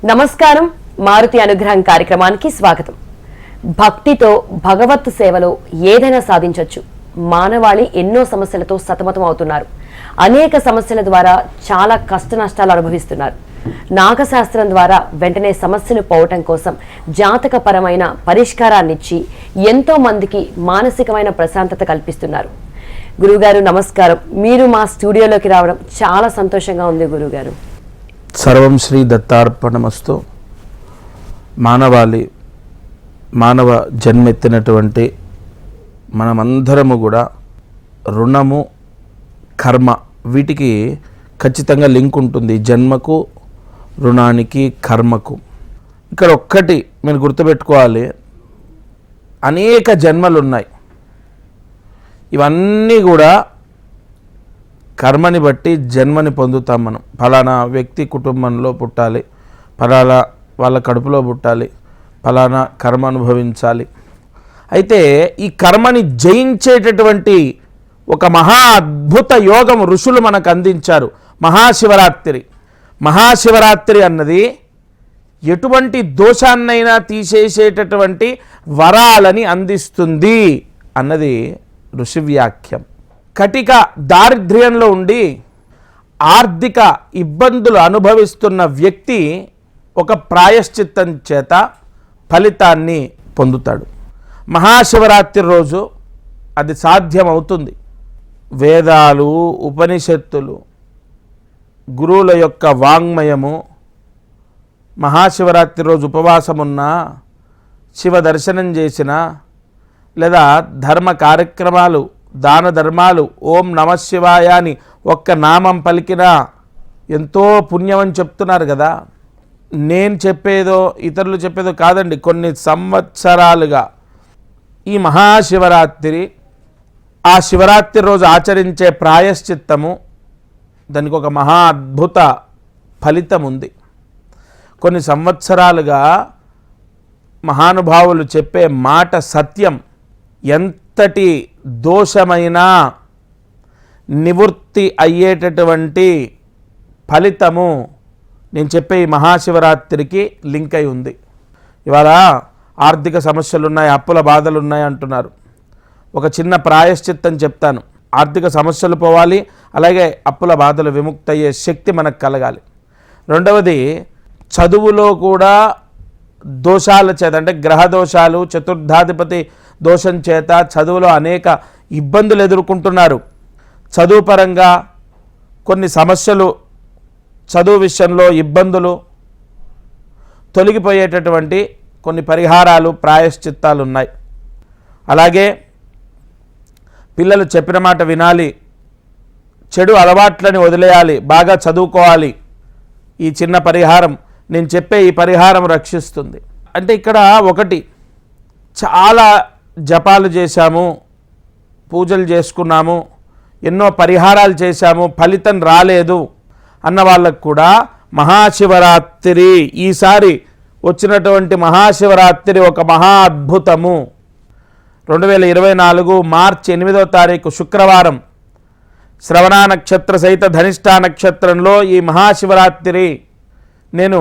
నమస్కారం. మారుతి అనుగ్రహం కార్యక్రమానికి స్వాగతం. భక్తితో భగవత్ సేవలో ఏదైనా సాధించొచ్చు. మానవాళి ఎన్నో సమస్యలతో సతమతం అవుతున్నారు. అనేక సమస్యల ద్వారా చాలా కష్ట నష్టాలు అనుభవిస్తున్నారు. నాగశాస్త్రం ద్వారా వెంటనే సమస్యలు పోవటం కోసం జాతకపరమైన పరిష్కారాన్నిచ్చి ఎంతో మందికి మానసికమైన ప్రశాంతత కల్పిస్తున్నారు. గురుగారు నమస్కారం. మీరు మా స్టూడియోలోకి రావడం చాలా సంతోషంగా ఉంది గురుగారు. సర్వం శ్రీ దత్తార్పణమస్తు. మానవ జన్మెత్తినటువంటి మనమందరము కూడా రుణము, కర్మ వీటికి ఖచ్చితంగా లింక్ ఉంటుంది. జన్మకు, రుణానికి, కర్మకు. ఇక్కడ ఒక్కటి మీరు గుర్తుపెట్టుకోవాలి, అనేక జన్మలు ఉన్నాయి. ఇవన్నీ కూడా కర్మని బట్టి జన్మని పొందుతాం మనం. ఫలానా వ్యక్తి కుటుంబంలో పుట్టాలి, ఫలానా వాళ్ళ కడుపులో పుట్టాలి, ఫలానా కర్మ అనుభవించాలి. అయితే ఈ కర్మని జయించేటటువంటి ఒక మహా అద్భుత యోగం ఋషులు మనకు అందించారు. మహాశివరాత్రి అన్నది ఎటువంటి దోషాన్నైనా తీసేసేటటువంటి వరాలని అందిస్తుంది అన్నది ఋషి వ్యాఖ్యం. కటిక దారిద్ర్యంలో ఉండి ఆర్థిక ఇబ్బందులు అనుభవిస్తున్న వ్యక్తి ఒక ప్రాయశ్చిత్తం చేత ఫలితాన్ని పొందుతాడు. మహాశివరాత్రి రోజు అది సాధ్యమవుతుంది. వేదాలు, ఉపనిషత్తులు, గురువుల యొక్క వాంగ్మయము, మహాశివరాత్రి రోజు ఉపవాసమున్నా, శివ దర్శనం చేసినా, లేదా ధర్మ కార్యక్రమాలు, దాన ధర్మాలు, ఓం నమశివాయ అని ఒక్క నామం పలికినా ఎంతో పుణ్యం అని చెప్తున్నారు కదా. నేను చెప్పేదో ఇతరులు చెప్పేదో కాదండి. కొన్ని సంవత్సరాలుగా ఈ మహాశివరాత్రి, ఆ శివరాత్రి రోజు ఆచరించే ప్రాయశ్చిత్తము, దానికి ఒక మహా అద్భుత ఫలితం ఉంది. కొన్ని సంవత్సరాలుగా మహానుభావులు చెప్పే మాట సత్యం. ఎంతటి దోషమైనా నివృత్తి అయ్యేటటువంటి ఫలితము నేను చెప్పే ఈ మహాశివరాత్రికి లింక్ అయి ఉంది. ఇవాళ ఆర్థిక సమస్యలు ఉన్నాయి, అప్పుల బాధలు ఉన్నాయి అంటున్నారు. ఒక చిన్న ప్రాయశ్చిత్తం చెప్తాను. ఆర్థిక సమస్యలు పోవాలి, అలాగే అప్పుల బాధలు విముక్తి అయ్యే శక్తి మనకు కలగాలి. రెండవది, చదువులో కూడా దోషాల చేత, అంటే గ్రహ దోషాలు, చతుర్థాధిపతి దోషం చేత చదువులో అనేక ఇబ్బందులు ఎదుర్కొంటున్నారు. చదువు పరంగా కొన్ని సమస్యలు, చదువు విషయంలో ఇబ్బందులు తొలగిపోయేటటువంటి కొన్ని పరిహారాలు, ప్రాయశ్చిత్తాలు ఉన్నాయి. అలాగే పిల్లలు చెప్పిన మాట వినాలి, చెడు అలవాట్లని వదిలేయాలి, బాగా చదువుకోవాలి. ఈ చిన్న పరిహారం, నేను చెప్పే ఈ పరిహారం రక్షిస్తుంది. అంటే ఇక్కడ ఒకటి, చాలా జపాలు చేశాము, పూజలు చేసుకున్నాము, ఎన్నో పరిహారాలు చేశాము, ఫలితం రాలేదు అన్న వాళ్ళకు కూడా మహాశివరాత్రి, ఈసారి వచ్చినటువంటి మహాశివరాత్రి ఒక మహా అద్భుతము. 2024 మార్చి 8వ తారీఖు శుక్రవారం, శ్రవణ నక్షత్ర సహిత ధనిష్ఠా నక్షత్రంలో ఈ మహాశివరాత్రి నేను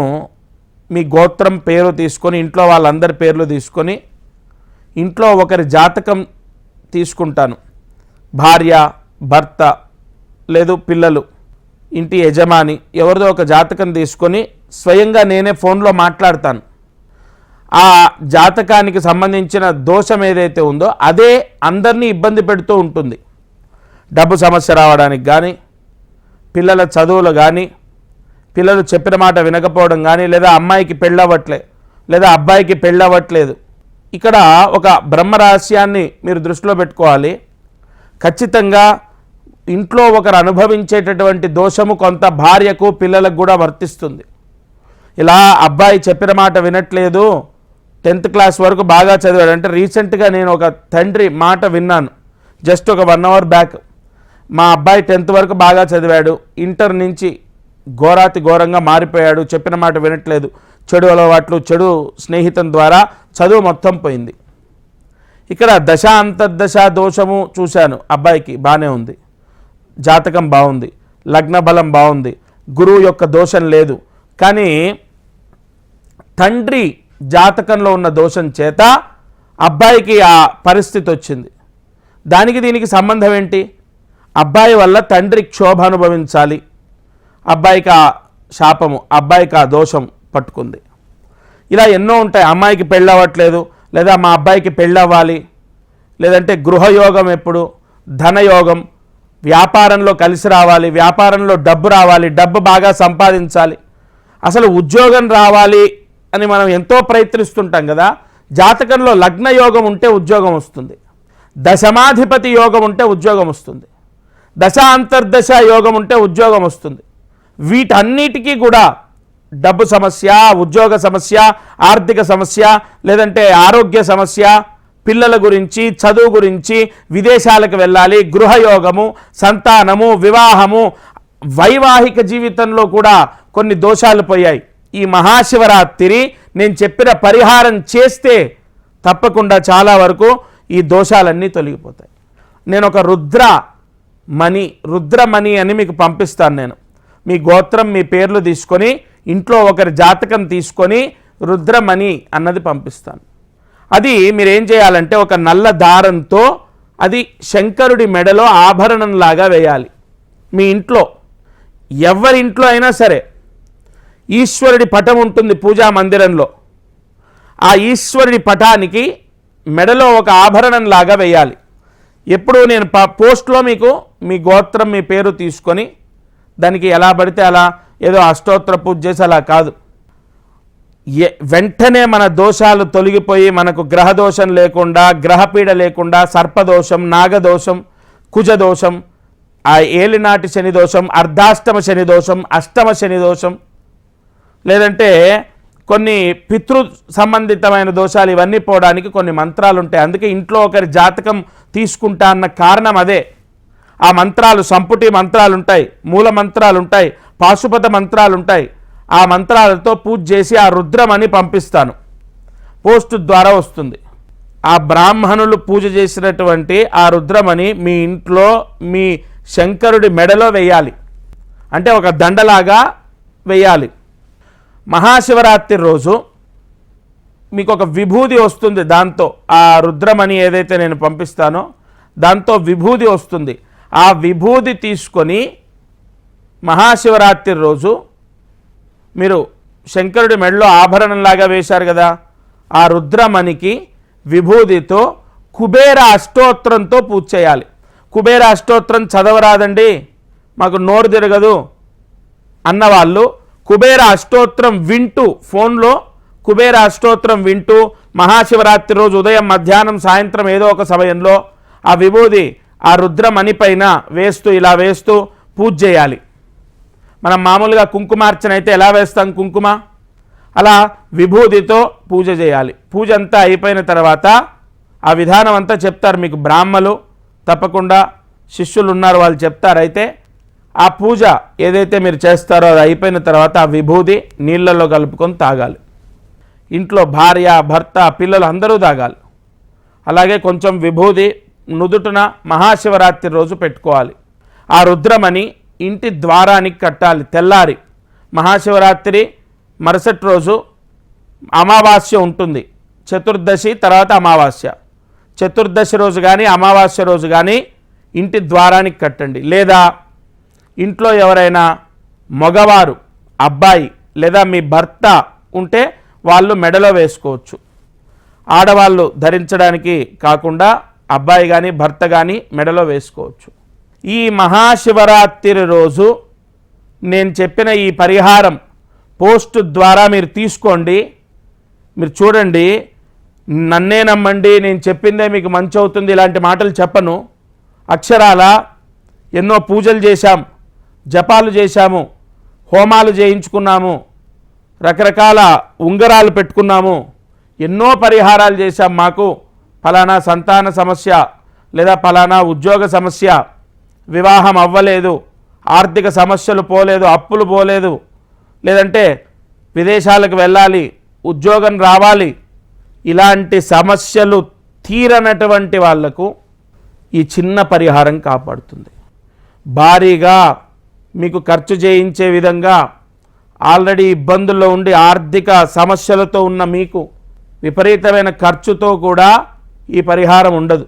మీ గోత్రం పేరు తీసుకొని, ఇంట్లో వాళ్ళందరి పేర్లు తీసుకొని, ఇంట్లో ఒకరి జాతకం తీసుకుంటాను. భార్య, భర్త, లేదు పిల్లలు, ఇంటి యజమాని, ఎవరిదో ఒక జాతకం తీసుకొని స్వయంగా నేనే ఫోన్లో మాట్లాడతాను. ఆ జాతకానికి సంబంధించిన దోషం ఏదైతే ఉందో అదే అందరినీ ఇబ్బంది పెడుతూ ఉంటుంది. డబ్బు సమస్య రావడానికి కానీ, పిల్లల చదువులు కానీ, పిల్లలు చెప్పిన మాట వినకపోవడం కానీ, లేదా అమ్మాయికి పెళ్ళవ్వట్లే, లేదా అబ్బాయికి పెళ్ళవ్వట్లేదు. ఇక్కడ ఒక బ్రహ్మరహస్యాన్ని మీరు దృష్టిలో పెట్టుకోవాలి. ఖచ్చితంగా ఇంట్లో ఒకరు అనుభవించేటటువంటి దోషము కొంత భార్యకు, పిల్లలకు కూడా వర్తిస్తుంది. ఇలా అబ్బాయి చెప్పిన మాట వినట్లేదు, 10th క్లాస్ వరకు బాగా చదివాడు అంటే, రీసెంట్గా నేను ఒక తండ్రి మాట విన్నాను, జస్ట్ ఒక 1 అవర్ బ్యాక్. మా అబ్బాయి 10th వరకు బాగా చదివాడు, ఇంటర్ నుంచి ఘోరాతి ఘోరంగా మారిపోయాడు, చెప్పిన మాట వినట్లేదు, చెడు అలవాట్లు, చెడు స్నేహితం ద్వారా చదువు మొత్తం పోయింది. ఇక్కడ దశ అంతర్దశ దోషము చూశాను. అబ్బాయికి బాగానే ఉంది, జాతకం బాగుంది, లగ్న బలం బాగుంది, గురువు యొక్క దోషం లేదు. కానీ తండ్రి జాతకంలో ఉన్న దోషం చేత అబ్బాయికి ఆ పరిస్థితి వచ్చింది. దానికి దీనికి సంబంధం ఏంటి? అబ్బాయి వల్ల తండ్రి క్షోభ అనుభవించాలి, అబ్బాయికి ఆ శాపము, అబ్బాయికి ఆ దోషం పట్టుకుంది. ఇలా ఎన్నో ఉంటాయి. అమ్మాయికి పెళ్ళవ్వట్లేదు, లేదా మా అబ్బాయికి పెళ్ళవ్వాలి, లేదంటే గృహయోగం, ఎప్పుడు ధనయోగం, వ్యాపారంలో కలిసి రావాలి, వ్యాపారంలో డబ్బు రావాలి, డబ్బు బాగా సంపాదించాలి, అసలు ఉద్యోగం రావాలి అని మనం ఎంతో ప్రయత్నిస్తుంటాం కదా. జాతకంలో లగ్న యోగం ఉంటే ఉద్యోగం వస్తుంది, దశమాధిపతి యోగం ఉంటే ఉద్యోగం వస్తుంది, దశ అంతర్దశ యోగం ఉంటే ఉద్యోగం వస్తుంది. వీటన్నిటికీ కూడా డబ్బు సమస్య, ఉద్యోగ సమస్య, ఆర్థిక సమస్య, లేదంటే ఆరోగ్య సమస్య, పిల్లల గురించి, చదువు గురించి, విదేశాలకు వెళ్ళాలి, గృహయోగము, సంతానము, వివాహము, వైవాహిక జీవితంలో కూడా కొన్ని దోషాలు పోయాయి. ఈ మహాశివరాత్రి నేను చెప్పిన పరిహారం చేస్తే తప్పకుండా చాలా వరకు ఈ దోషాలన్నీ తొలగిపోతాయి. నేను ఒక రుద్రమణి అని మీకు పంపిస్తాను. నేను మీ గోత్రం, మీ పేర్లు తీసుకొని ఇంట్లో ఒకరి జాతకం తీసుకొని రుద్రమణి అన్నది పంపిస్తాను. అది మీరేం చేయాలంటే ఒక నల్ల దారంతో అది శంకరుడి మెడలో ఆభరణంలాగా వేయాలి. మీ ఇంట్లో ఎవరింట్లో అయినా సరే ఈశ్వరుడి పటం ఉంటుంది పూజా మందిరంలో, ఆ ఈశ్వరుడి పటానికి మెడలో ఒక ఆభరణంలాగా వేయాలి. ఎప్పుడు నేను పోస్ట్లో మీకు మీ గోత్రం, మీ పేరు తీసుకొని దానికి ఎలా పడితే అలా ఏదో అష్టోత్తర పూజ చేసి అలా కాదు, వెంటనే మన దోషాలు తొలగిపోయి మనకు గ్రహదోషం లేకుండా, గ్రహపీడ లేకుండా, సర్పదోషం, నాగదోషం, కుజదోషం, ఆ ఏలినాటి శని దోషం, అర్ధాష్టమ శని దోషం, అష్టమ శని దోషం, లేదంటే కొన్ని పితృ సంబంధితమైన దోషాలు, ఇవన్నీ పోవడానికి కొన్ని మంత్రాలు ఉంటాయి. అందుకే ఇంట్లో ఒకరి జాతకం తీసుకుంటా అన్న కారణం అదే. ఆ మంత్రాలు సంపుటి మంత్రాలు ఉంటాయి, మూల మంత్రాలు ఉంటాయి, పాశుపత మంత్రాలు ఉంటాయి. ఆ మంత్రాలతో పూజ చేసి ఆ రుద్రమణి పంపిస్తాను, పోస్ట్ ద్వారా వస్తుంది. ఆ బ్రాహ్మణులు పూజ చేసినటువంటి ఆ రుద్రమణి మీ ఇంట్లో మీ శంకరుడి మెడలో వేయాలి, అంటే ఒక దండలాగా వేయాలి. మహాశివరాత్రి రోజు మీకు ఒక విభూది వస్తుంది, దాంతో ఆ రుద్రమణి ఏదైతే నేను పంపిస్తానో దాంతో విభూది వస్తుంది. ఆ విభూది తీసుకొని మహాశివరాత్రి రోజు మీరు శంకరుడి మెడలో ఆభరణంలాగా వేశారు కదా, ఆ రుద్రమణికి విభూదితో కుబేర అష్టోత్తరంతో పూజ చేయాలి. కుబేర అష్టోత్తరం చదవరాదండి, మాకు నోరు తిరగదు అన్నవాళ్ళు కుబేర అష్టోత్తరం వింటూ, ఫోన్లో కుబేర అష్టోత్తరం వింటూ మహాశివరాత్రి రోజు ఉదయం, మధ్యాహ్నం, సాయంత్రం ఏదో ఒక సమయంలో ఆ విభూది ఆ రుద్రమణి పైన వేస్తూ, ఇలా వేస్తూ పూజ చేయాలి. మనం మామూలుగా కుంకుమార్చన అయితే ఎలా వేస్తాం కుంకుమ, అలా విభూతితో పూజ చేయాలి. పూజ అంతా అయిపోయిన తర్వాత ఆ విధానం అంతా చెప్తారు మీకు బ్రాహ్మలు, తప్పకుండా శిష్యులు ఉన్నారు, వాళ్ళు చెప్తారు. అయితే ఆ పూజ ఏదైతే మీరు చేస్తారో అది అయిపోయిన తర్వాత ఆ విభూది నీళ్ళల్లో కలుపుకొని తాగాలి. ఇంట్లో భార్య, భర్త, పిల్లలు అందరూ తాగాలి. అలాగే కొంచెం విభూది నుదుటున మహాశివరాత్రి రోజు పెట్టుకోవాలి. ఆ రుద్రమణి ఇంటి ద్వారానికి కట్టాలి. తెల్లారి మహాశివరాత్రి మరుసటి రోజు అమావాస్య ఉంటుంది, చతుర్దశి తర్వాత అమావాస్య. చతుర్దశి రోజు కానీ అమావాస్య రోజు కానీ ఇంటి ద్వారానికి కట్టండి. లేదా ఇంట్లో ఎవరైనా మగవారు, అబ్బాయి లేదా మీ భర్త ఉంటే వాళ్ళు మెడలో వేసుకోవచ్చు. ఆడవాళ్ళు ధరించడానికి కాకుండా అబ్బాయి కానీ భర్త కానీ మెడలో వేసుకోవచ్చు. ఈ మహాశివరాత్రి రోజు నేను చెప్పిన ఈ పరిహారం పోస్ట్ ద్వారా మీరు తీసుకోండి. మీరు చూడండి, నన్నే నమ్మండి, నేను చెప్పిందే మీకు మంచి అవుతుంది, ఇలాంటి మాటలు చెప్పను. అక్షరాల ఎన్నో పూజలు చేశాం, జపాలు చేశాము, హోమాలు చేయించుకున్నాము, రకరకాల ఉంగరాలు పెట్టుకున్నాము, ఎన్నో పరిహారాలు చేశాం. మాకు ఫలానా సంతాన సమస్య లేదా ఫలానా ఉద్యోగ సమస్య, వివాహం అవ్వలేదు, ఆర్థిక సమస్యలు పోలేదు, అప్పులు పోలేదు, లేదంటే విదేశాలకు వెళ్ళాలి, ఉద్యోగం రావాలి, ఇలాంటి సమస్యలు తీరనటువంటి వాళ్లకు ఈ చిన్న పరిహారం కాపాడుతుంది. భారీగా మీకు ఖర్చు చేయించే విధంగా ఆల్రెడీ ఇబ్బందుల్లో ఉండి ఆర్థిక సమస్యలతో ఉన్న మీకు విపరీతమైన ఖర్చుతో కూడా ఈ పరిహారం ఉండదు.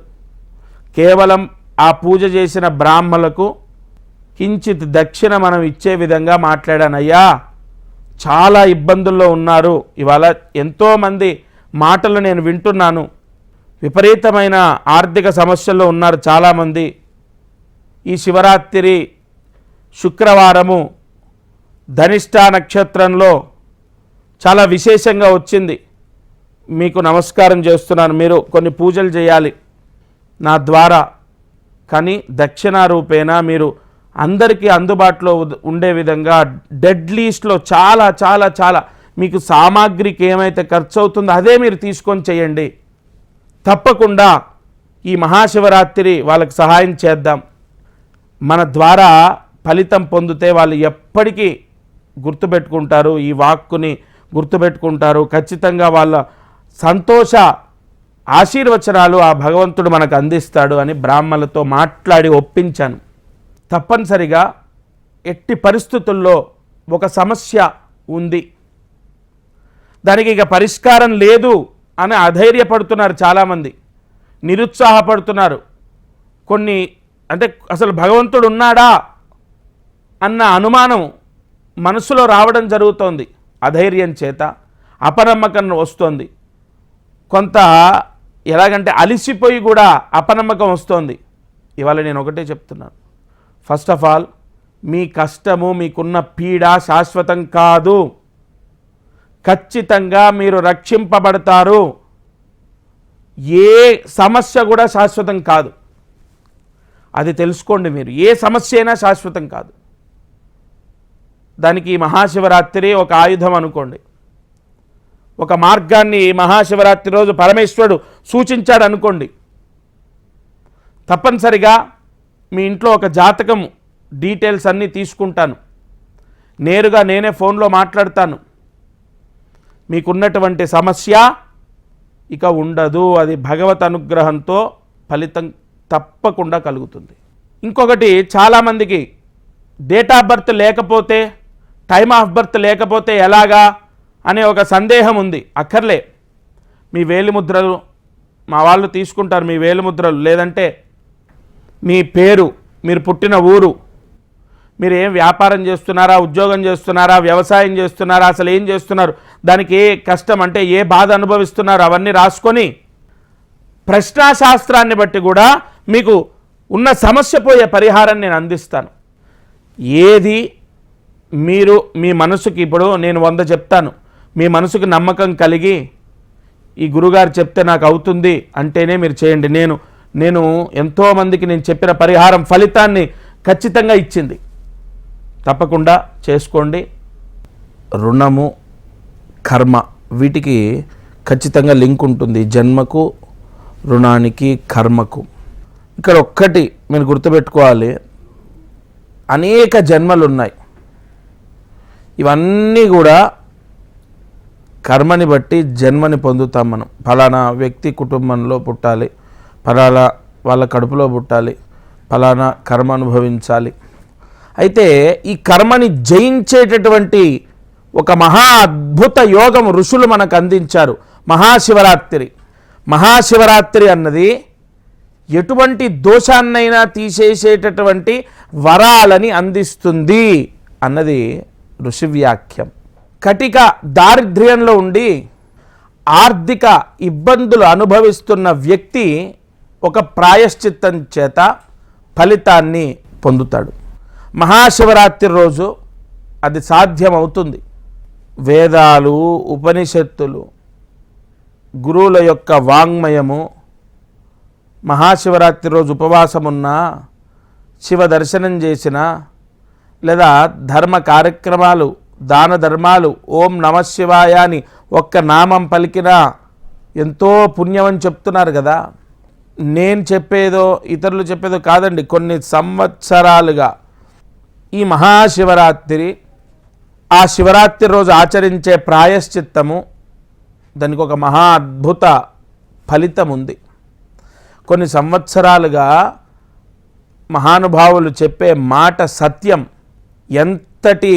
కేవలం ఆ పూజ చేసిన బ్రాహ్మలకు కించిత్ దక్షిణ మనం ఇచ్చే విధంగా మాట్లాడానయ్యా, చాలా ఇబ్బందుల్లో ఉన్నారు, ఇవాళ ఎంతోమంది మాటలు నేను వింటున్నాను, విపరీతమైన ఆర్థిక సమస్యల్లో ఉన్నారు చాలామంది. ఈ శివరాత్రి శుక్రవారము ధనిష్టా నక్షత్రంలో చాలా విశేషంగా వచ్చింది, మీకు నమస్కారం చేస్తున్నాను, మీరు కొన్ని పూజలు చేయాలి నా ద్వారా, కానీ దక్షిణారూపేణ మీరు అందరికీ అందుబాటులో ఉండే విధంగా డెడ్ లీస్ట్లో చాలా చాలా చాలా మీకు సామాగ్రికి ఏమైతే ఖర్చు అవుతుందో అదే మీరు తీసుకొని చేయండి. తప్పకుండా ఈ మహాశివరాత్రి వాళ్ళకి సహాయం చేద్దాం. మన ద్వారా ఫలితం పొందితే వాళ్ళు ఎప్పటికీ గుర్తుపెట్టుకుంటారు, ఈ వాక్కుని గుర్తుపెట్టుకుంటారు. ఖచ్చితంగా వాళ్ళ సంతోష ఆశీర్వచనాలు ఆ భగవంతుడు మనకు అందిస్తాడు అని బ్రాహ్మణులతో మాట్లాడి ఒప్పించాను. తప్పనిసరిగా ఎట్టి పరిస్థితుల్లో ఒక సమస్య ఉంది, దానికి ఇక పరిష్కారం లేదు అని అధైర్యపడుతున్నారు చాలామంది, నిరుత్సాహపడుతున్నారు. కొన్ని అంటే అసలు భగవంతుడు ఉన్నాడా అన్న అనుమానం మనసులో రావడం జరుగుతోంది, అధైర్యం చేత అపనమ్మకం వస్తోంది. కొంత ఎలాగంటే అలిసిపోయి కూడా అపనమ్మకం వస్తోంది. ఇవాళ నేను ఒకటే చెప్తున్నాను, ఫస్ట్ ఆఫ్ ఆల్ మీ కష్టము మీకున్న పీడ శాశ్వతం కాదు, ఖచ్చితంగా మీరు రక్షింపబడతారు. ఏ సమస్య కూడా శాశ్వతం కాదు, అది తెలుసుకోండి. మీరు ఏ సమస్య అయినా శాశ్వతం కాదు. దానికి మహాశివరాత్రి ఒక ఆయుధం అనుకోండి, ఒక మార్గాన్ని మహాశివరాత్రి రోజు పరమేశ్వరుడు సూచించాడు అనుకోండి. తప్పనిసరిగా మీ ఇంట్లో ఒక జాతకం డీటెయిల్స్ అన్నీ తీసుకుంటాను, నేరుగా నేనే ఫోన్లో మాట్లాడతాను. మీకున్నటువంటి సమస్య ఇక ఉండదు, అది భగవత్ అనుగ్రహంతో ఫలితం తప్పకుండా కలుగుతుంది. ఇంకొకటి, చాలామందికి డేట్ ఆఫ్ బర్త్ లేకపోతే, టైమ్ ఆఫ్ బర్త్ లేకపోతే ఎలాగా అనే ఒక సందేహం ఉంది. అక్కర్లే, మీ వేలిముద్రలు మా వాళ్ళు తీసుకుంటారు, మీ వేలిముద్రలు, లేదంటే మీ పేరు, మీరు పుట్టిన ఊరు, మీరు ఏం వ్యాపారం చేస్తున్నారా, ఉద్యోగం చేస్తున్నారా, వ్యవసాయం చేస్తున్నారా, అసలు ఏం చేస్తున్నారు, దానికి ఏ కష్టం అంటే ఏ బాధ అనుభవిస్తున్నారు, అవన్నీ రాసుకొని ప్రశ్నాశాస్త్రాన్ని బట్టి కూడా మీకు ఉన్న సమస్య పోయే పరిహారాన్ని నేను అందిస్తాను. ఏది మీరు మీ మనసుకి, ఇప్పుడు నేను 100 చెప్తాను, మీ మనసుకు నమ్మకం కలిగి ఈ గురుగారు చెప్తే నాకు అవుతుంది అంటేనే మీరు చేయండి. నేను ఎంతోమందికి నేను చెప్పిన పరిహారం ఫలితాన్ని ఖచ్చితంగా ఇచ్చింది. తప్పకుండా చేసుకోండి. రుణము, కర్మ, వీటికి ఖచ్చితంగా లింక్ ఉంటుంది, జన్మకు, రుణానికి, కర్మకు. ఇక్కడ ఒక్కటి మీరు గుర్తుపెట్టుకోవాలి, అనేక జన్మలు ఉన్నాయి. ఇవన్నీ కూడా కర్మని బట్టి జన్మని పొందుతాం మనం. ఫలానా వ్యక్తి కుటుంబంలో పుట్టాలి, ఫలానా వాళ్ళ కడుపులో పుట్టాలి, ఫలానా కర్మ అనుభవించాలి. అయితే ఈ కర్మని జయించేటటువంటి ఒక మహా అద్భుత యోగం ఋషులు మనకు అందించారు, మహాశివరాత్రి. మహాశివరాత్రి అన్నది ఎటువంటి దోషాన్నైనా తీసేసేటటువంటి వరాలని అందిస్తుంది అన్నది ఋషి వ్యాఖ్యం. కటిక దారిద్ర్యంలో ఉండి ఆర్థిక ఇబ్బందులు అనుభవిస్తున్న వ్యక్తి ఒక ప్రాయశ్చిత్తం చేత ఫలితాన్ని పొందుతాడు. మహాశివరాత్రి రోజు అది సాధ్యమవుతుంది. వేదాలు, ఉపనిషత్తులు, గురువుల యొక్క వాంగ్మయము, మహాశివరాత్రి రోజు ఉపవాసం ఉన్నా, శివ దర్శనం చేసినా, లేదా ధర్మ కార్యక్రమాలు, దాన ధర్మాలు, ఓం నమశివాయ అని ఒక్క నామం పలికినా ఎంతో పుణ్యం అని చెప్తున్నారు కదా. నేను చెప్పేదో ఇతరులు చెప్పేదో కాదండి, కొన్ని సంవత్సరాలుగా ఈ మహాశివరాత్రి, ఆ శివరాత్రి రోజు ఆచరించే ప్రాయశ్చిత్తము, దానికి ఒక మహా అద్భుత ఫలితం ఉంది. కొన్ని సంవత్సరాలుగా మహానుభావులు చెప్పే మాట సత్యం. ఎంతటి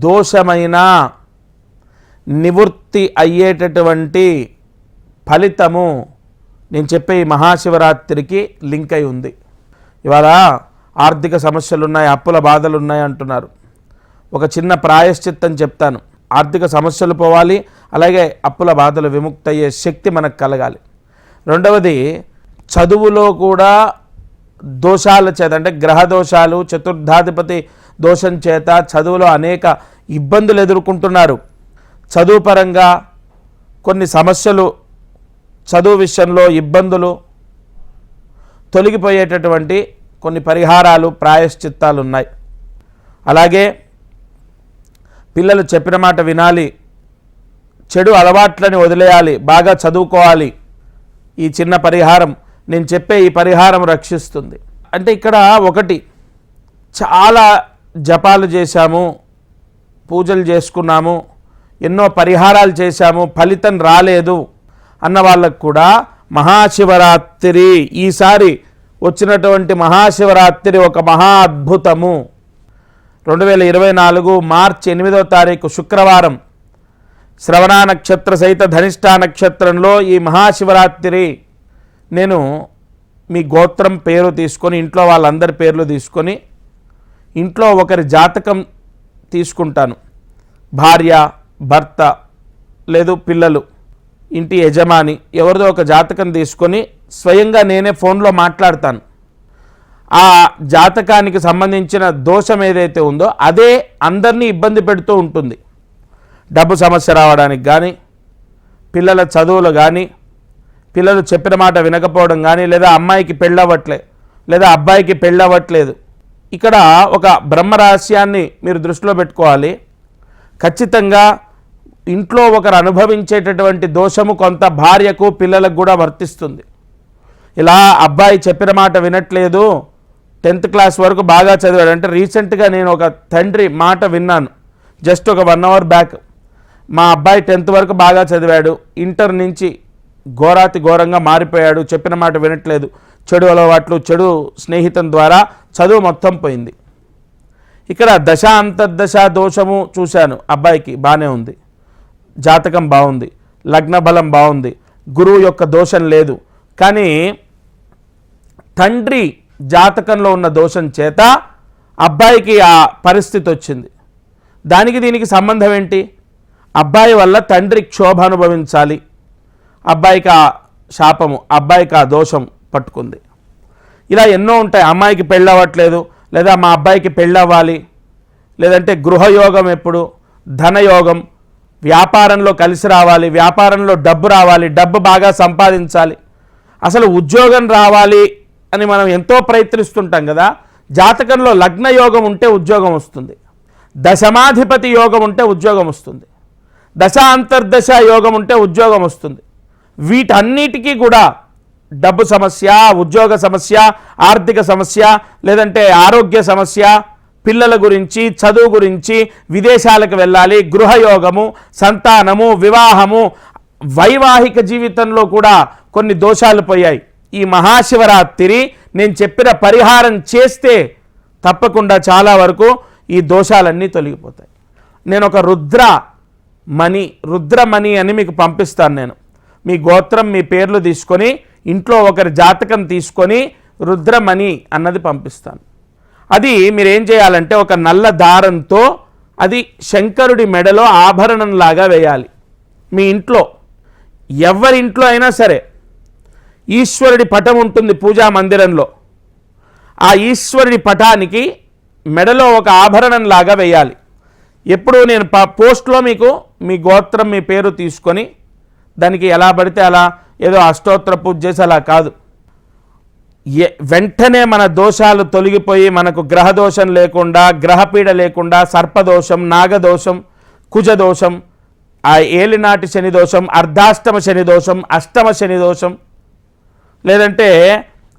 దోషమైన నివృత్తి అయ్యేటటువంటి ఫలితము నేను చెప్పే ఈ మహాశివరాత్రికి లింక్ అయి ఉంది. ఇవాళ ఆర్థిక సమస్యలు ఉన్నాయి, అప్పుల బాధలు ఉన్నాయి అంటున్నారు. ఒక చిన్న ప్రాయశ్చిత్తం చెప్తాను. ఆర్థిక సమస్యలు పోవాలి, అలాగే అప్పుల బాధలు విముక్తి అయ్యే శక్తి మనకు కలగాలి. రెండవది, చదువులో కూడా దోషాల చేత, అంటే గ్రహ దోషాలు, చతుర్థాధిపతి దోషం చేత చదువులో అనేక ఇబ్బందులు ఎదుర్కొంటున్నారు. చదువు పరంగా కొన్ని సమస్యలు, చదువు విషయంలో ఇబ్బందులు తొలగిపోయేటటువంటి కొన్ని పరిహారాలు, ప్రాయశ్చిత్తాలు ఉన్నాయి. అలాగే పిల్లలు చెప్పిన మాట వినాలి, చెడు అలవాట్లని వదిలేయాలి, బాగా చదువుకోవాలి. ఈ చిన్న పరిహారం, నేను చెప్పే ఈ పరిహారం రక్షిస్తుంది. అంటే ఇక్కడ ఒకటి, చాలా జపాలు చేశాము, పూజలు చేసుకున్నాము, ఎన్నో పరిహారాలు చేశాము, ఫలితం రాలేదు అన్న వాళ్ళకు కూడా మహాశివరాత్రి, ఈసారి వచ్చినటువంటి మహాశివరాత్రి ఒక మహా అద్భుతము. 2024 మార్చి 8వ తారీఖు శుక్రవారం, శ్రవణ నక్షత్ర సహిత ధనిష్టా నక్షత్రంలో ఈ మహాశివరాత్రి నేను మీ గోత్రం పేరు తీసుకొని, ఇంట్లో వాళ్ళందరి పేర్లు తీసుకొని, ఇంట్లో ఒకరి జాతకం తీసుకుంటాను. భార్య, భర్త, లేదు పిల్లలు, ఇంటి యజమాని, ఎవరిదో ఒక జాతకం తీసుకొని స్వయంగా నేనే ఫోన్లో మాట్లాడతాను. ఆ జాతకానికి సంబంధించిన దోషం ఏదైతే ఉందో అదే అందరినీ ఇబ్బంది పెడుతూ ఉంటుంది. డబ్బు సమస్య రావడానికి కానీ, పిల్లల చదువులు కానీ, పిల్లలు చెప్పిన మాట వినకపోవడం కానీ, లేదా అమ్మాయికి పెళ్ళవ్వట్లే, లేదా అబ్బాయికి పెళ్ళవ్వట్లేదు. ఇక్కడ ఒక బ్రహ్మరహస్యాన్ని మీరు దృష్టిలో పెట్టుకోవాలి. ఖచ్చితంగా ఇంట్లో ఒకరు అనుభవించేటటువంటి దోషము కొంత భార్యకు, పిల్లలకు కూడా వర్తిస్తుంది. ఇలా అబ్బాయి చెప్పిన మాట వినట్లేదు, 10th క్లాస్ వరకు బాగా చదివాడు అంటే, రీసెంట్గా నేను ఒక తండ్రి మాట విన్నాను, జస్ట్ ఒక 1 అవర్ బ్యాక్. మా అబ్బాయి 10th వరకు బాగా చదివాడు, ఇంటర్ నుంచి ఘోరాతి ఘోరంగా మారిపోయాడు, చెప్పిన మాట వినట్లేదు, చెడు అలవాట్లు, చెడు స్నేహితం ద్వారా చదువు మొత్తం పోయింది. ఇక్కడ దశ అంతర్దశ దోషము చూశాను, అబ్బాయికి బాగానే ఉంది, జాతకం బాగుంది, లగ్న బలం బాగుంది, గురువు యొక్క దోషం లేదు. కానీ తండ్రి జాతకంలో ఉన్న దోషం చేత అబ్బాయికి ఆ పరిస్థితి వచ్చింది. దానికి దీనికి సంబంధం ఏంటి? అబ్బాయి వల్ల తండ్రి క్షోభ అనుభవించాలి, అబ్బాయికి ఆ శాపము, అబ్బాయికి ఆ దోషం పట్టుకుంది. ఇలా ఎన్నో ఉంటాయి. అమ్మాయికి పెళ్ళవ్వట్లేదు, లేదా మా అబ్బాయికి పెళ్ళవ్వాలి, లేదంటే గృహయోగం, ఎప్పుడు ధనయోగం, వ్యాపారంలో కలిసి రావాలి, వ్యాపారంలో డబ్బు రావాలి, డబ్బు బాగా సంపాదించాలి, అసలు ఉద్యోగం రావాలి అని మనం ఎంతో ప్రయత్నిస్తుంటాం కదా. జాతకంలో లగ్న యోగం ఉంటే ఉద్యోగం వస్తుంది, దశమాధిపతి యోగం ఉంటే ఉద్యోగం వస్తుంది, దశ అంతర్దశ యోగం ఉంటే ఉద్యోగం వస్తుంది. వీటన్నిటికీ కూడా డబ్బు సమస్య, ఉద్యోగ సమస్య, ఆర్థిక సమస్య, లేదంటే ఆరోగ్య సమస్య, పిల్లల గురించి, చదువు గురించి, విదేశాలకు వెళ్ళాలి, గృహయోగము, సంతానము, వివాహము, వైవాహిక జీవితంలో కూడా కొన్ని దోషాలు పోయాయి. ఈ మహాశివరాత్రి నేను చెప్పిన పరిహారం చేస్తే తప్పకుండా చాలా వరకు ఈ దోషాలన్నీ తొలగిపోతాయి. నేను ఒక రుద్రమణి అని మీకు పంపిస్తాను. నేను మీ గోత్రం, మీ పేర్లు తీసుకొని, ఇంట్లో ఒకరి జాతకం తీసుకొని రుద్రమణి అన్నది పంపిస్తాను. అది మీరు ఏం చేయాలంటే, ఒక నల్ల దారంతో అది శంకరుడి మెడలో ఆభరణంలాగా వేయాలి. మీ ఇంట్లో ఎవరింట్లో అయినా సరే ఈశ్వరుడి పటం ఉంటుంది పూజా మందిరంలో, ఆ ఈశ్వరుడి పటానికి మెడలో ఒక ఆభరణంలాగా వేయాలి. ఎప్పుడు నేను పోస్ట్లో మీకు మీ గోత్రం, మీ పేరు తీసుకొని, దానికి ఎలా పడితే అలా ఏదో అష్టోత్తర పూజ చేసి అలా కాదు, వెంటనే మన దోషాలు తొలగిపోయి, మనకు గ్రహదోషం లేకుండా, గ్రహపీడ లేకుండా, సర్పదోషం, నాగదోషం, కుజదోషం, ఆ ఏలినాటి శని దోషం, అర్ధాష్టమ శని దోషం, అష్టమ శని దోషం, లేదంటే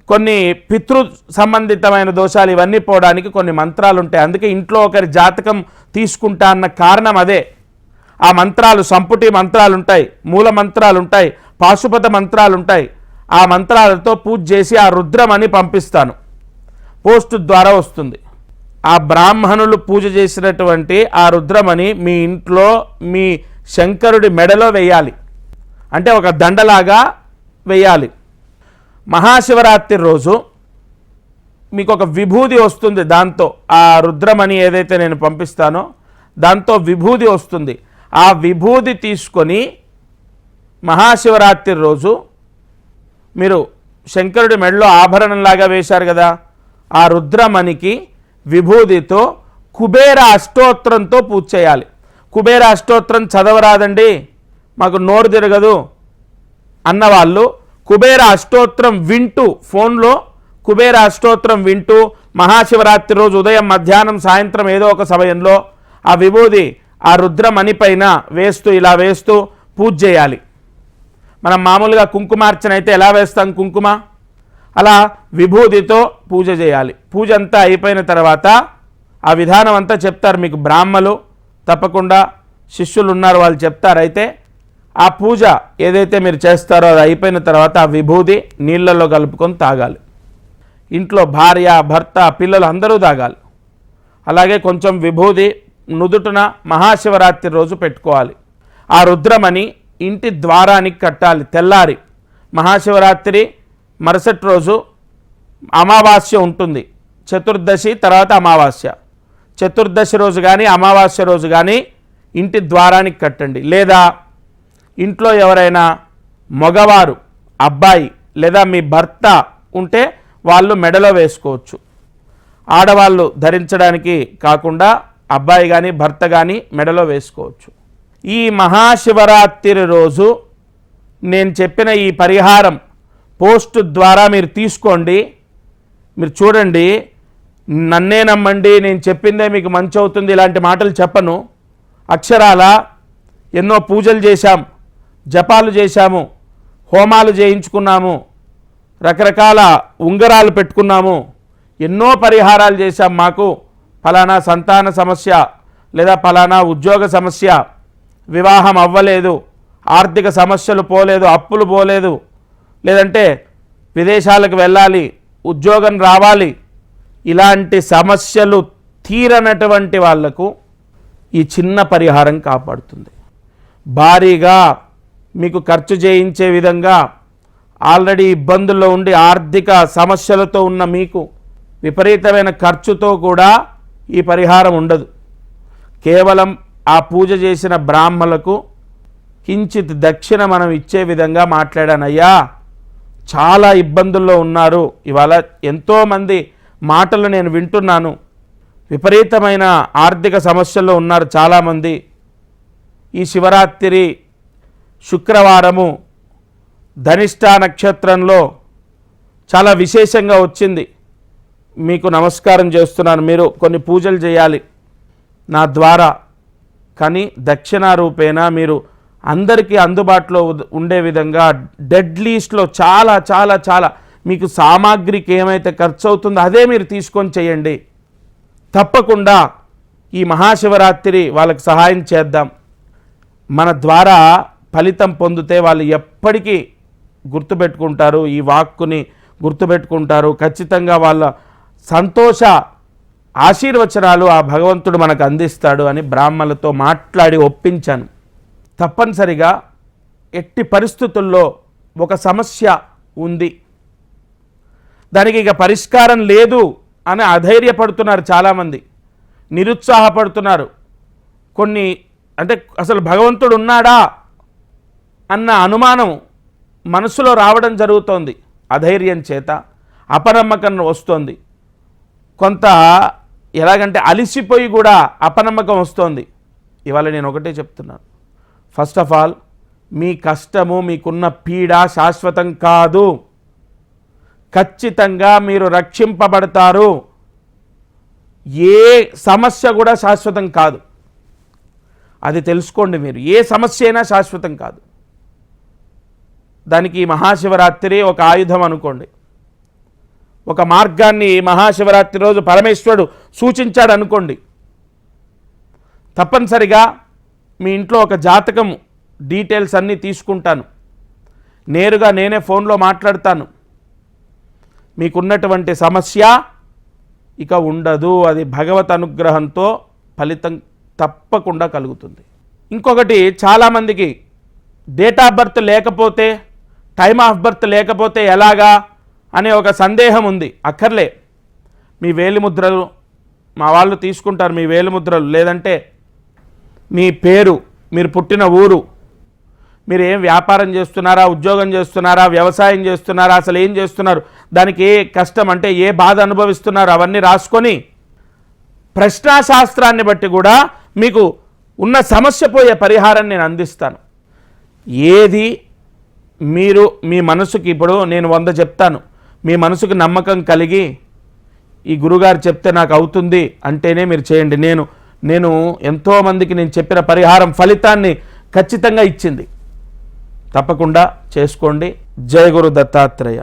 కొన్ని పితృ సంబంధితమైన దోషాలు, ఇవన్నీ పోవడానికి కొన్ని మంత్రాలు ఉంటాయి. అందుకే ఇంట్లో ఒకరి జాతకం తీసుకుంటా అన్న కారణం అదే. ఆ మంత్రాలు, సంపుటి మంత్రాలు ఉంటాయి, మూల మంత్రాలు ఉంటాయి, పాశుపత మంత్రాలు ఉంటాయి. ఆ మంత్రాలతో పూజ చేసి ఆ రుద్రమణి పంపిస్తాను, పోస్ట్ ద్వారా వస్తుంది. ఆ బ్రాహ్మణులు పూజ చేసినటువంటి ఆ రుద్రమణి మీ ఇంట్లో మీ శంకరుడి మెడలో వేయాలి, అంటే ఒక దండలాగా వేయాలి. మహాశివరాత్రి రోజు మీకు ఒక విభూది వస్తుంది, దాంతో ఆ రుద్రమణి ఏదైతే నేను పంపిస్తానో దాంతో విభూది వస్తుంది. ఆ విభూది తీసుకొని మహాశివరాత్రి రోజు మీరు శంకరుడి మెడలో ఆభరణంలాగా వేశారు కదా, ఆ రుద్రమణికి విభూదితో కుబేర అష్టోత్తరంతో పూజ చేయాలి. కుబేర అష్టోత్తరం చదవరాదండి, మాకు నోరు తిరగదు అన్నవాళ్ళు కుబేర అష్టోత్తరం వింటూ, ఫోన్లో కుబేర అష్టోత్తరం వింటూ మహాశివరాత్రి రోజు ఉదయం మధ్యాహ్నం సాయంత్రం ఏదో ఒక సమయంలో ఆ విభూది ఆ రుద్రమణి పైన వేస్తూ ఇలా వేస్తూ పూజ చేయాలి. మనం మామూలుగా కుంకుమార్చన అయితే ఎలా వేస్తాం కుంకుమ, అలా విభూదితో పూజ చేయాలి. పూజ అంతా అయిపోయిన తర్వాత ఆ విధానం అంతా చెప్తారు మీకు, బ్రాహ్మలు తప్పకుండా శిష్యులు ఉన్నారు వాళ్ళు చెప్తారు. అయితే ఆ పూజ ఏదైతే మీరు చేస్తారో అది అయిపోయిన తర్వాత ఆ విభూది నీళ్ళల్లో కలుపుకొని తాగాలి. ఇంట్లో భార్య భర్త పిల్లలు అందరూ తాగాలి. అలాగే కొంచెం విభూది నుదుటున మహాశివరాత్రి రోజు పెట్టుకోవాలి. ఆ రుద్రమణి ఇంటి ద్వారానికి కట్టాలి. తెల్లారి మహాశివరాత్రి మరుసటి రోజు అమావాస్య ఉంటుంది, చతుర్దశి తర్వాత అమావాస్య. చతుర్దశి రోజు కానీ అమావాస్య రోజు కానీ ఇంటి ద్వారానికి కట్టండి. లేదా ఇంట్లో ఎవరైనా మగవారు అబ్బాయి లేదా మీ భర్త ఉంటే వాళ్ళు మెడలో వేసుకోవచ్చు. ఆడవాళ్ళు ధరించడానికి కాకుండా అబ్బాయి కానీ భర్త కానీ మెడలో వేసుకోవచ్చు. ఈ మహాశివరాత్రి రోజు నేను చెప్పిన ఈ పరిహారం పోస్ట్ ద్వారా మీరు తీసుకోండి. మీరు చూడండి, నన్నే నమ్మండి, నేను చెప్పిందే మీకు మంచి అవుతుంది ఇలాంటి మాటలు చెప్పను. అక్షరాల ఎన్నో పూజలు చేశాం, జపాలు చేశాము, హోమాలు చేయించుకున్నాము, రకరకాల ఉంగరాలు పెట్టుకున్నాము, ఎన్నో పరిహారాలు చేశాం. మాకు ఫలానా సంతాన సమస్య లేదా ఫలానా ఉద్యోగ సమస్య, వివాహం అవ్వలేదు, ఆర్థిక సమస్యలు పోలేదు, అప్పులు పోలేదు, లేదంటే విదేశాలకు వెళ్ళాలి, ఉద్యోగం రావాలి, ఇలాంటి సమస్యలు తీరనటువంటి వాళ్లకు ఈ చిన్న పరిహారం కాపాడుతుంది. భారీగా మీకు ఖర్చు చేయించే విధంగా ఆల్రెడీ ఇబ్బందుల్లో ఉండి ఆర్థిక సమస్యలతో ఉన్న మీకు విపరీతమైన ఖర్చుతో కూడా ఈ పరిహారం ఉండదు. కేవలం ఆ పూజ చేసిన బ్రాహ్మలకు కించిత్ దక్షిణ మనం ఇచ్చే విధంగా మాట్లాడానయ్యా, చాలా ఇబ్బందుల్లో ఉన్నారు, ఇవాళ ఎంతోమంది మాటలు నేను వింటున్నాను, విపరీతమైన ఆర్థిక సమస్యల్లో ఉన్నారు చాలామంది. ఈ శివరాత్రి శుక్రవారము ధనిష్ట నక్షత్రంలో చాలా విశేషంగా వచ్చింది, మీకు నమస్కారం చేస్తున్నాను. మీరు కొన్ని పూజలు చేయాలి నా ద్వారా, కానీ దక్షిణ రూపేణా మీరు అందరికీ అందుబాటులో ఉండే విధంగా డెడ్ లీస్ట్లో చాలా చాలా చాలా మీకు సామాగ్రికి ఏమైతే ఖర్చు అవుతుందో అదే మీరు తీసుకొని చేయండి. తప్పకుండా ఈ మహాశివరాత్రి వాళ్ళకి సహాయం చేద్దాం. మన ద్వారా ఫలితం పొందితే వాళ్ళు ఎప్పటికీ గుర్తుపెట్టుకుంటారు, ఈ వాక్కుని గుర్తుపెట్టుకుంటారు. ఖచ్చితంగా వాళ్ళ సంతోష ఆశీర్వచనాలు ఆ భగవంతుడు మనకు అందిస్తాడు అని బ్రాహ్మణులతో మాట్లాడి ఒప్పించాను. తప్పనిసరిగా ఎట్టి పరిస్థితుల్లో ఒక సమస్య ఉంది, దానికి ఇక పరిష్కారం లేదు అని అధైర్యపడుతున్నారు చాలామంది, నిరుత్సాహపడుతున్నారు. కొన్ని అంటే అసలు భగవంతుడు ఉన్నాడా అన్న అనుమానం మనసులో రావడం జరుగుతోంది. అధైర్యం చేత అపనమ్మకం వస్తోంది. కొంత ఎలాగంటే అలిసిపోయి కూడా అపనమ్మకం వస్తోంది. ఇవాళ నేను ఒకటే చెప్తున్నాను, ఫస్ట్ ఆఫ్ ఆల్ మీ కష్టము మీకున్న పీడ శాశ్వతం కాదు, ఖచ్చితంగా మీరు రక్షింపబడతారు. ఏ సమస్య కూడా శాశ్వతం కాదు, అది తెలుసుకోండి. మీరు ఏ సమస్య అయినా శాశ్వతం కాదు. దానికి మహాశివరాత్రి ఒక ఆయుధం అనుకోండి. ఒక మార్గాన్ని మహాశివరాత్రి రోజు పరమేశ్వరుడు సూచించాడు అనుకోండి. తప్పనిసరిగా మీ ఇంట్లో ఒక జాతకం డీటెయిల్స్ అన్నీ తీసుకుంటాను, నేరుగా నేనే ఫోన్లో మాట్లాడతాను. మీకున్నటువంటి సమస్య ఇక ఉండదు. అది భగవత్ అనుగ్రహంతో ఫలితం తప్పకుండా కలుగుతుంది. ఇంకొకటి, చాలామందికి డేట్ ఆఫ్ బర్త్ లేకపోతే, టైమ్ ఆఫ్ బర్త్ లేకపోతే ఎలాగా అనే ఒక సందేహం ఉంది. అక్కర్లే, మీ వేలిముద్రలు మా వాళ్ళు తీసుకుంటారు. మీ వేలిముద్రలు, లేదంటే మీ పేరు, మీరు పుట్టిన ఊరు, మీరు ఏం వ్యాపారం చేస్తున్నారా, ఉద్యోగం చేస్తున్నారా, వ్యవసాయం చేస్తున్నారా, అసలు ఏం చేస్తున్నారు, దానికి ఏ కష్టం అంటే ఏ బాధ అనుభవిస్తున్నారు, అవన్నీ రాసుకొని ప్రశ్నాశాస్త్రాన్ని బట్టి కూడా మీకు ఉన్న సమస్య పోయే పరిహారం నేను అందిస్తాను. ఏది మీరు మీ మనసుకి, ఇప్పుడు నేను 100 చెప్తాను, మీ మనసుకు నమ్మకం కలిగి ఈ గురుగారు చెప్తే నాకు అవుతుంది అంటేనే మీరు చేయండి. నేను ఎంతోమందికి నేను చెప్పిన పరిహారం ఫలితాన్ని ఖచ్చితంగా ఇచ్చింది. తప్పకుండా చేసుకోండి. జయ గురు దత్తాత్రేయ.